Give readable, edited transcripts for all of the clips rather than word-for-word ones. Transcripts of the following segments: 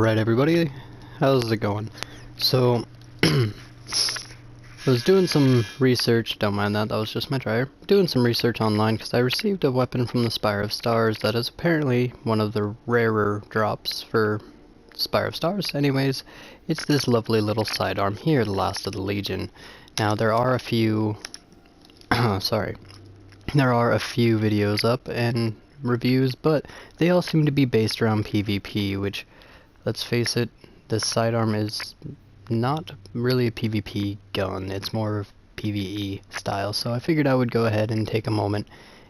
Alright everybody, how's it going? So, I was doing some research, don't mind that, that was just my dryer. Doing some research online because I received a weapon from the Spire of Stars that is apparently one of the rarer drops for Spire of Stars. Anyways, it's this lovely little sidearm here, the Last of the Legion. Now there are a few, there are a few videos up and reviews, but they all seem to be based around PvP, which, let's face it, this sidearm is not really a PvP gun, it's more of PvE style, so I figured I would go ahead and take a moment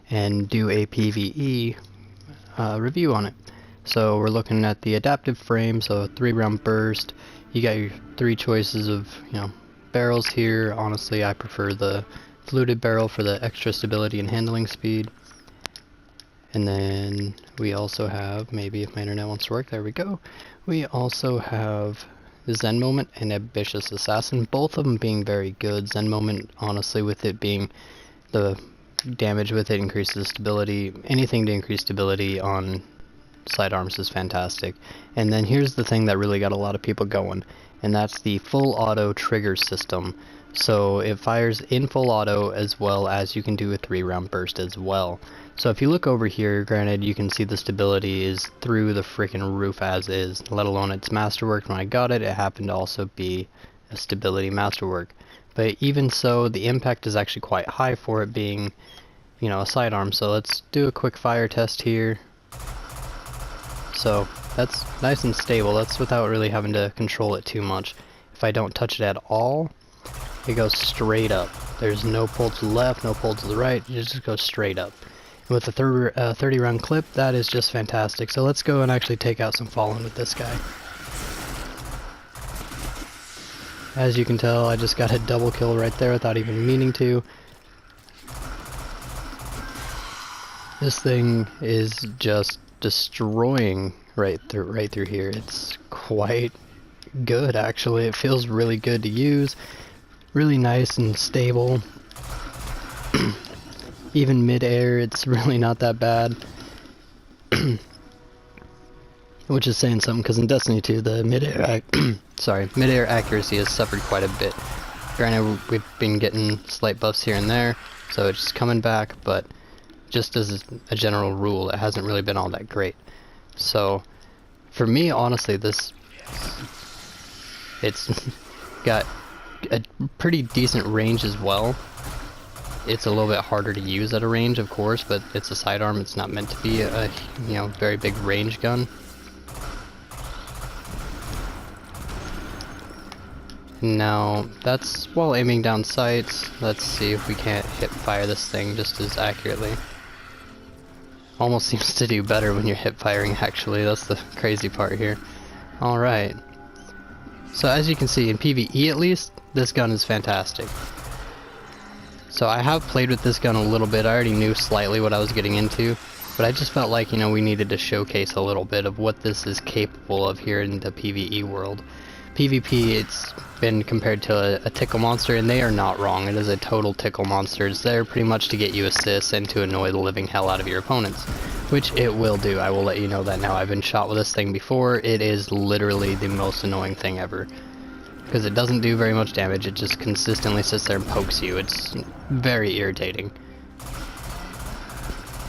and do a PvE review on it. So we're looking at the adaptive frame, so a 3-round burst. You got your 3 choices of, barrels here. Honestly, I prefer the fluted barrel for the extra stability and handling speed. And then we also have, maybe if my internet wants to work, there we go. We also have the Zen Moment and Ambitious Assassin, both of them being very good. Zen Moment, honestly, with it being the damage with it increases stability. Anything to increase stability on sidearms is fantastic. And then here's the thing that really got a lot of people going, and that's the full auto trigger system. So it fires in full auto as well as you can do a 3-round burst as well. So if you look over here, granted you can see the stability is through the freaking roof as is, let alone its masterwork. When I got it, it happened to also be a stability masterwork. But even so, the impact is actually quite high for it being, a sidearm. So let's do a quick fire test here. So that's nice and stable, that's without really having to control it too much. If I don't touch it at all, it goes straight up. There's no pull to the left, no pull to the right, it just goes straight up. And with the 30-round clip, that is just fantastic. So let's go and actually take out some Fallen with this guy. As you can tell, I just got a double kill right there without even meaning to. This thing is just destroying right through here. It's quite good, actually. It feels really good to use, really nice and stable. Even mid-air, it's really not that bad. Which is saying something, because in Destiny 2 the mid-air accuracy has suffered quite a bit. Granted, we've been getting slight buffs here and there, so it's coming back, but just as a general rule, it hasn't really been all that great. So, for me, honestly, it's got a pretty decent range as well. It's a little bit harder to use at a range, of course, but it's a sidearm. It's not meant to be a, very big range gun. Now, that's while aiming down sights. Let's see if we can't hip fire this thing just as accurately. Almost seems to do better when you're hip firing, actually. That's the crazy part here. Alright. So as you can see, in PvE at least, this gun is fantastic. So I have played with this gun a little bit. I already knew slightly what I was getting into, but I just felt like, we needed to showcase a little bit of what this is capable of here in the PvE world. PvP, it's been compared to a tickle monster, and they are not wrong. It is a total tickle monster. It's there pretty much to get you assists and to annoy the living hell out of your opponents, which it will do. I will let you know that now. I've been shot with this thing before. It is literally the most annoying thing ever, because it doesn't do very much damage. It just consistently sits there and pokes you. It's very irritating.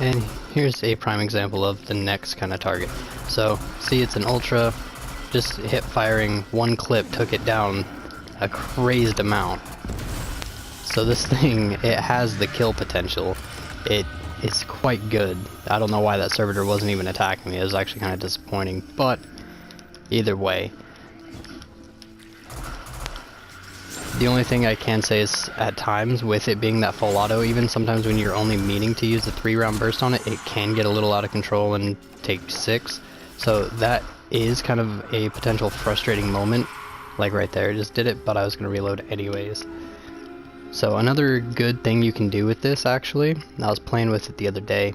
And here's a prime example of the next kind of target. So, see, it's an ultra. Just hip firing one clip took it down a crazed amount. So this thing, it has the kill potential. It is quite good. I don't know why that servitor wasn't even attacking me. It was actually kind of disappointing, but either way. The only thing I can say is, at times, with it being that full auto, even sometimes when you're only meaning to use a 3-round burst on it, it can get a little out of control and take 6. So that is kind of a potential frustrating moment. Like right there, I just did it, but I was going to reload anyways. So another good thing you can do with this, actually, I was playing with it the other day,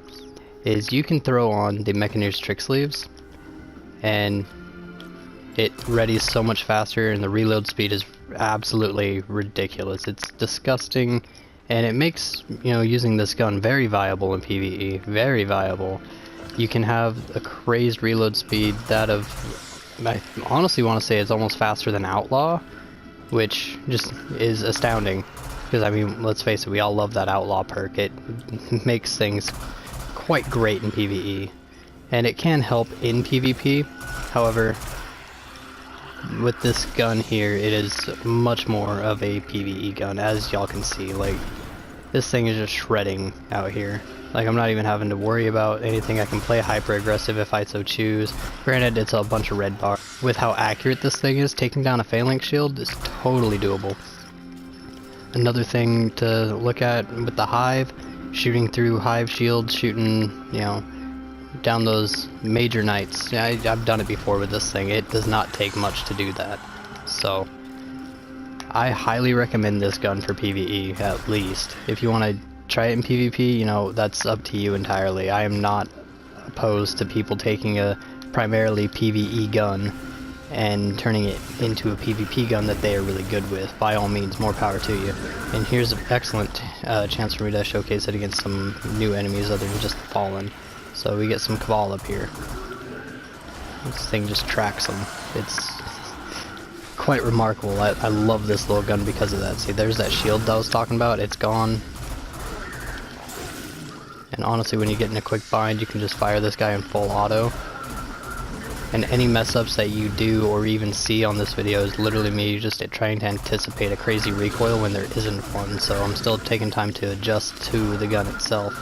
is you can throw on the Mekaneer's Trick Sleeves, and it readies so much faster, and the reload speed is absolutely ridiculous. It's disgusting, and it makes, using this gun very viable in PvE, very viable. You can have a crazed reload speed, that of I honestly want to say it's almost faster than Outlaw, which just is astounding. Because, I mean, let's face it, we all love that Outlaw perk. It makes things quite great in PvE. And it can help in PvP, however, with this gun here, it is much more of a PvE gun, as y'all can see. Like, this thing is just shredding out here. Like, I'm not even having to worry about anything. I can play hyper aggressive if I so choose. Granted, it's a bunch of red bar. With how accurate this thing is, taking down a Phalanx shield is totally doable. Another thing to look at with the Hive, shooting through Hive shields, shooting, you know, down those major knights. I've done it before with this thing. It does not take much to do that. So, I highly recommend this gun for PvE, at least. If you want to try it in PvP, you know, that's up to you entirely. I am not opposed to people taking a primarily PvE gun and turning it into a PvP gun that they are really good with. By all means, more power to you. And here's an excellent chance for me to showcase it against some new enemies other than just Fallen. So we get some Cabal up here. This thing just tracks them. It's quite remarkable. I love this little gun because of that. See, there's that shield that I was talking about. It's gone. And honestly, when you get in a quick bind, you can just fire this guy in full auto. And any mess ups that you do or even see on this video is literally me just trying to anticipate a crazy recoil when there isn't one. So I'm still taking time to adjust to the gun itself.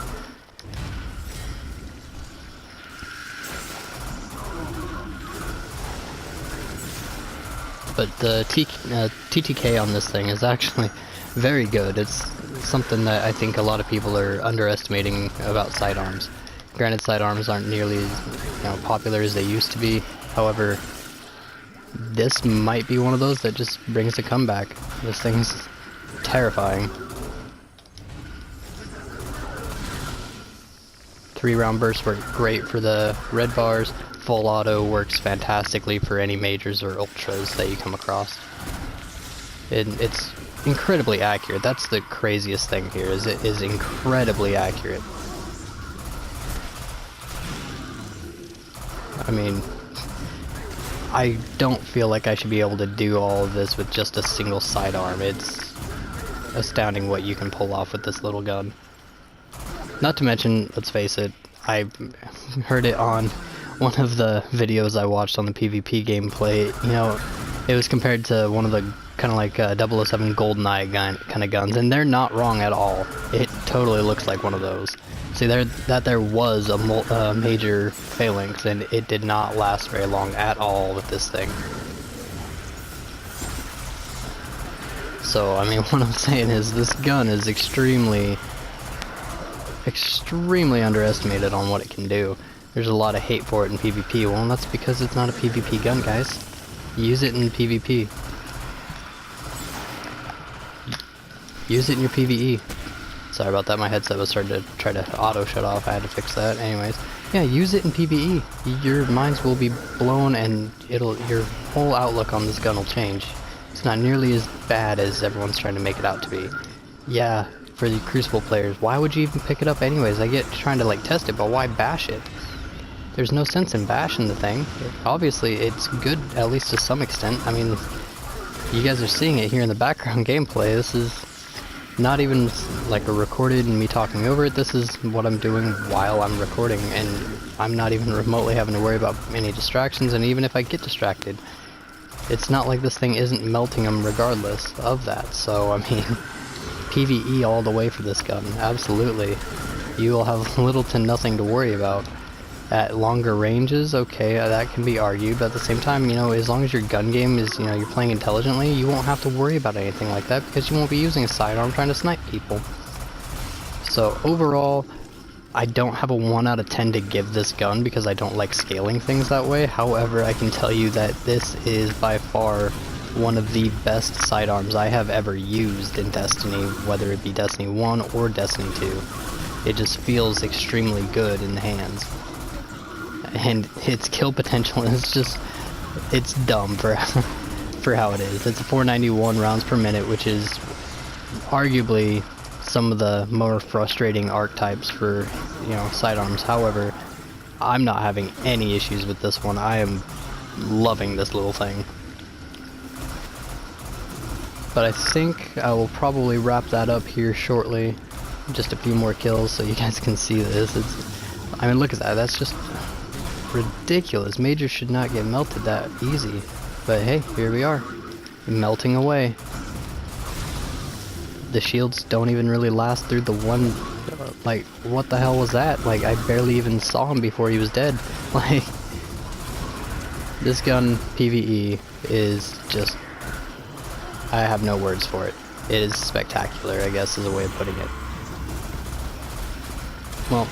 But the TTK on this thing is actually very good. It's something that I think a lot of people are underestimating about sidearms. Granted, sidearms aren't nearly as popular as they used to be. However, this might be one of those that just brings a comeback. This thing's terrifying. 3-round bursts work great for the red bars. Full auto works fantastically for any majors or ultras that you come across. It's incredibly accurate. That's the craziest thing here, is it is incredibly accurate. I mean, I don't feel like I should be able to do all of this with just a single sidearm. It's astounding what you can pull off with this little gun. Not to mention, let's face it, I heard it on one of the videos I watched on the PvP gameplay. You know, it was compared to one of the kind of like 007 GoldenEye kind of guns, and they're not wrong at all. It totally looks like one of those. See, there was a major Phalanx, and it did not last very long at all with this thing. So, I mean, what I'm saying is this gun is extremely underestimated on what it can do. There's a lot of hate for it in PvP. Well, that's because it's not a PvP gun, guys. Use it in PvP. Use it in your PvE. Sorry about that, my headset was starting to try to auto shut off. I had to fix that. Anyways, yeah, use it in PvE. Your minds will be blown, and your whole outlook on this gun will change. It's not nearly as bad as everyone's trying to make it out to be. Yeah, for the Crucible players, why would you even pick it up anyways? I get trying to like test it, but why bash it? There's no sense in bashing the thing. Obviously, it's good, at least to some extent. I mean, you guys are seeing it here in the background gameplay. This is not even like a recorded and me talking over it. This is what I'm doing while I'm recording, and I'm not even remotely having to worry about any distractions. And even if I get distracted, it's not like this thing isn't melting them regardless of that. So, I mean, PvE all the way for this gun. Absolutely. You will have little to nothing to worry about. At longer ranges, okay, that can be argued, but at the same time, you know, as long as your gun game is, you know, you're playing intelligently, you won't have to worry about anything like that because you won't be using a sidearm trying to snipe people. So overall, I don't have a 1 out of 10 to give this gun because I don't like scaling things that way. However, I can tell you that this is by far one of the best sidearms I have ever used in Destiny, whether it be Destiny 1 or Destiny 2. It just feels extremely good in the hands. And its kill potential is just, it's dumb for how it is. It's 491 rounds per minute, which is arguably some of the more frustrating archetypes for, you know, sidearms. However, I'm not having any issues with this one. I am loving this little thing. But I think I will probably wrap that up here shortly. Just a few more kills so you guys can see this. I mean, look at that. That's just ridiculous. Major should not get melted that easy. But hey, here we are. Melting away. The shields don't even really last through the one... like, what the hell was that? Like, I barely even saw him before he was dead. Like, this gun, PvE, is just... I have no words for it. It is spectacular, I guess, is a way of putting it. Well,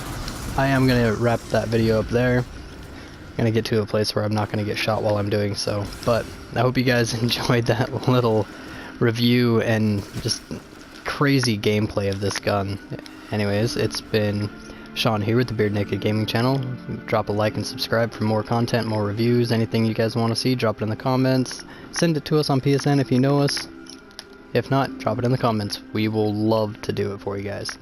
I am going to wrap that video up there. I'm going to get to a place where I'm not going to get shot while I'm doing so. But I hope you guys enjoyed that little review and just crazy gameplay of this gun. Anyways, it's been Sean here with the Beard Naked Gaming channel. Drop a like and subscribe for more content, more reviews, anything you guys want to see, drop it in the comments. Send it to us on PSN if you know us. If not, drop it in the comments. We will love to do it for you guys.